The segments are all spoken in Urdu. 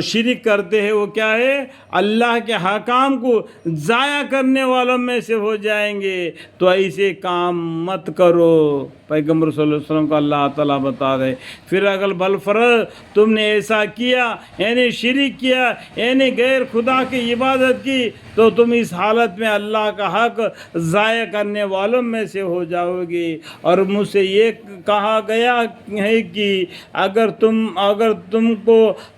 شرک کرتے ہیں وہ کیا ہے؟ اللہ کے حکام کو ضائع کرنے والوں میں سے ہو جائیں گے۔ تو ایسے کام مت کرو، پیغمبر صلی اللہ علیہ وسلم کو اللہ تعالیٰ بتا رہے۔ پھر اگر بالفرض تم نے ایسا کیا، یعنی شرک کیا، یعنی غیر خدا کی عبادت کی، تو تم اس حالت میں اللہ کا حق ضائع کرنے والوں میں سے ہو جاؤ گے۔ اور مجھ سے یہ کہا گیا ہے کہ اگر تم کو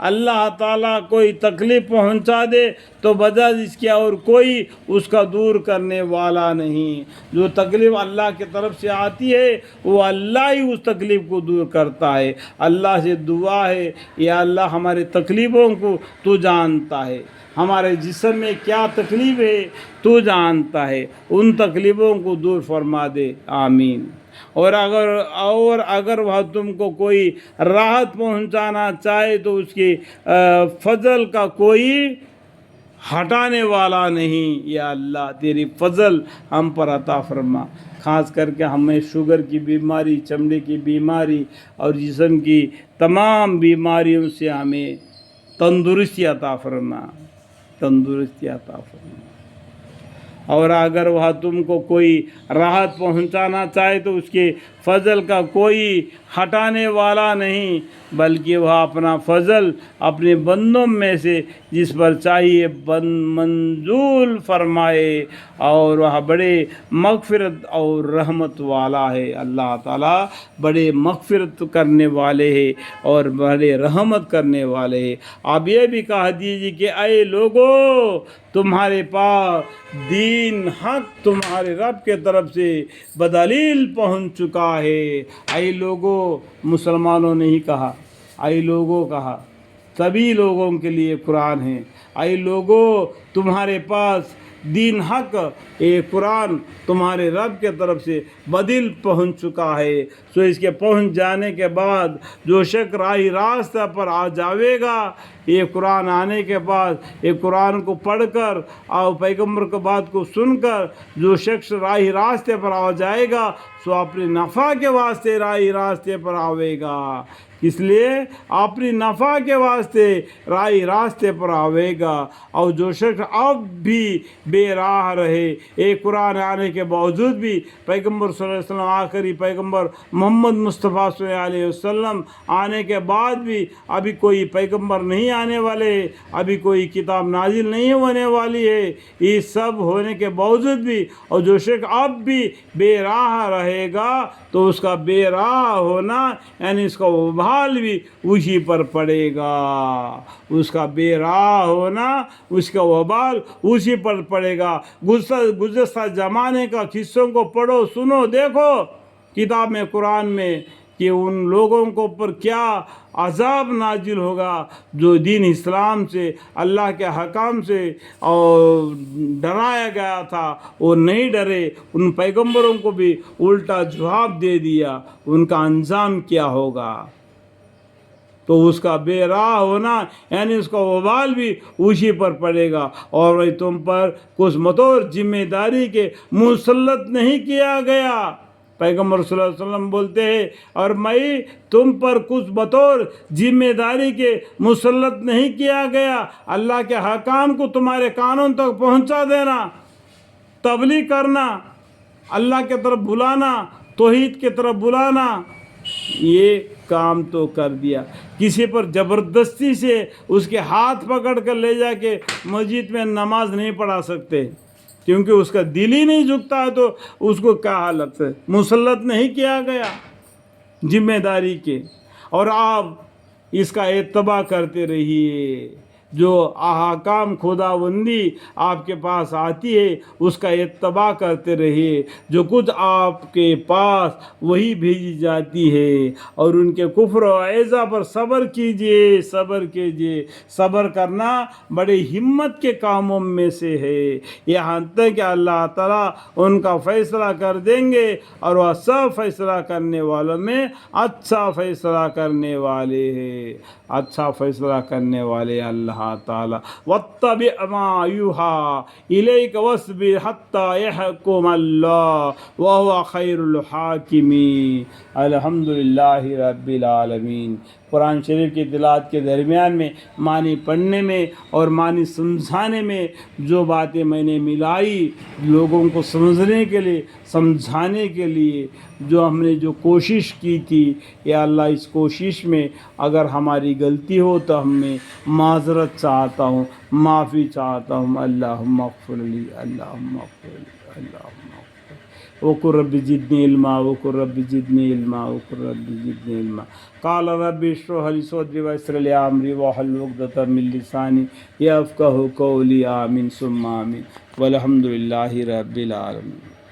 اللہ تعالیٰ کوئی تکلیف پہنچا دے تو بجائے اس کے اور کوئی اس کا دور کرنے والا نہیں۔ جو تکلیف اللہ کی طرف سے آتی ہے وہ اللہ ہی اس تکلیف کو دور کرتا ہے۔ اللہ سے دعا ہے، یا اللہ ہمارے تکلیفوں کو تو جانتا ہے، ہمارے جسم میں کیا تکلیف ہے تو جانتا ہے، ان تکلیفوں کو دور فرما دے، آمین۔ اور اگر وہ تم کو کوئی راحت پہنچانا چاہے تو اس کی فضل کا کوئی ہٹانے والا نہیں۔ یا اللہ تیری فضل ہم پر عطا فرما، خاص کر کے ہمیں شوگر کی بیماری، چمڑے کی بیماری اور جسم کی تمام بیماریوں سے ہمیں تندرستی عطا فرما، تندرستی عطا فرما۔ اور اگر وہ تم کو کوئی راحت پہنچانا چاہے تو اس کے فضل کا کوئی ہٹانے والا نہیں، بلکہ وہ اپنا فضل اپنے بندوں میں سے جس پر چاہیے منزول فرمائے، اور وہ بڑے مغفرت اور رحمت والا ہے۔ اللہ تعالیٰ بڑے مغفرت کرنے والے ہیں اور بڑے رحمت کرنے والے ہیں۔ آپ یہ بھی کہہ دیجیے کہ اے لوگو، تمہارے پاس دین حق تمہارے رب کے طرف سے بدلیل پہنچ چکا ہے۔ اے لوگو، مسلمانوں نے ہی کہا، اے لوگوں کہا، سبھی لوگوں کے لیے قرآن ہے۔ اے لوگو، تمہارے پاس دین حق، یہ قرآن تمہارے رب کے طرف سے بدل پہنچ چکا ہے۔ سو اس کے پہنچ جانے کے بعد جو شخص راہ راستہ پر آ جاوے گا، یہ قرآن آنے کے بعد یہ قرآن کو پڑھ کر اور پیغمبر کی بات کو سن کر جو شخص راہ راستے پر آ جائے گا، سو اپنے نفع کے واسطے راہ راستے پر آوے گا۔ اس لیے اپنی نفع کے واسطے راہ راستے پر آوے گا۔ اور جو شخص اب بھی بے راہ رہے، ایک قرآن آنے کے باوجود بھی، پیغمبر صلی اللہ علیہ وسلم آخری پیغمبر محمد مصطفیٰ صلی اللہ علیہ وسلم آنے کے بعد بھی ابھی کوئی پیغمبر نہیں آنے والے، ابھی کوئی کتاب نازل نہیں ہونے والی ہے، یہ سب ہونے کے باوجود بھی، اور جو شخص اب بھی بے راہ رہے گا تو اس کا بے راہ ہونا یعنی اس کا وبال بھی اسی پر پڑے گا، اس کا بے راہ ہونا، اس کا وبال اسی پر پڑے گا۔ گزشتہ زمانے کا قصوں کو پڑھو، سنو، دیکھو کتاب میں، قرآن میں، کہ ان لوگوں کو اوپر کیا عذاب نازل ہوگا جو دین اسلام سے، اللہ کے حکام سے اور ڈرایا گیا تھا، وہ نہیں ڈرے، ان پیغمبروں کو بھی الٹا جواب دے دیا، ان کا انجام کیا ہوگا؟ تو اس کا بے راہ ہونا یعنی اس کا وبال بھی اسی پر پڑے گا۔ اور تم پر کچھ بطور ذمہ داری کے مسلط نہیں کیا گیا، پیغمبر صلی اللہ علیہ وسلم بولتے ہیں، اور میں تم پر کچھ بطور ذمہ داری کے مسلط نہیں کیا گیا، اللہ کے حکام کو تمہارے کانوں تک پہنچا دینا، تبلیغ کرنا، اللہ کی طرف بلانا، توحید کی طرف بلانا، یہ کام تو کر دیا۔ کسی پر زبردستی سے اس کے ہاتھ پکڑ کر لے جا کے مسجد میں نماز نہیں پڑھا سکتے، کیونکہ اس کا دل ہی نہیں جھکتا ہے، تو اس کو کیا حالت ہے؟ مسلط نہیں کیا گیا ذمہ داری کے۔ اور آپ اس کا اتباع کرتے رہیے، جو احکام خداوندی آپ کے پاس آتی ہے اس کا اتباع کرتے رہیے، جو کچھ آپ کے پاس وہی بھیجی جاتی ہے، اور ان کے کفر و ایذا پر صبر کیجئے، صبر کیجئے۔ صبر کرنا بڑے ہمت کے کاموں میں سے ہے، یہاں تک کہ اللہ تعالیٰ ان کا فیصلہ کر دیں گے، اور وہ سب فیصلہ کرنے والوں میں اچھا فیصلہ کرنے والے ہیں، اچھا فیصلہ کرنے والے اللہ تعالی۔ واتبع ما یوحى الیک واصبر حتی یحکم اللہ وهو خیر الحاکمین۔ الحمدللہ رب العالمین۔ قرآن شریف کی تلاوت کے درمیان میں معنی پڑھنے میں اور معنی سمجھانے میں جو باتیں میں نے ملائی لوگوں کو سمجھنے کے لیے سمجھانے کے لیے جو ہم نے جو کوشش کی تھی، یا اللہ اس کوشش میں اگر ہماری غلطی ہو تو ہم میں معذرت چاہتا ہوں، معافی چاہتا ہوں۔ اللہم اغفر لی، اللہم اغفر لی، اللہم اغفر لی۔ وقل رب زدنی علما، وقل رب زدنی علما، وقل رب زدنی علما۔ قال رب اشرح لي صدري ويسر لي امري واحلل عقدة من لساني يفقهوا قولي آمين ثم آمين والحمد لله رب العالمين۔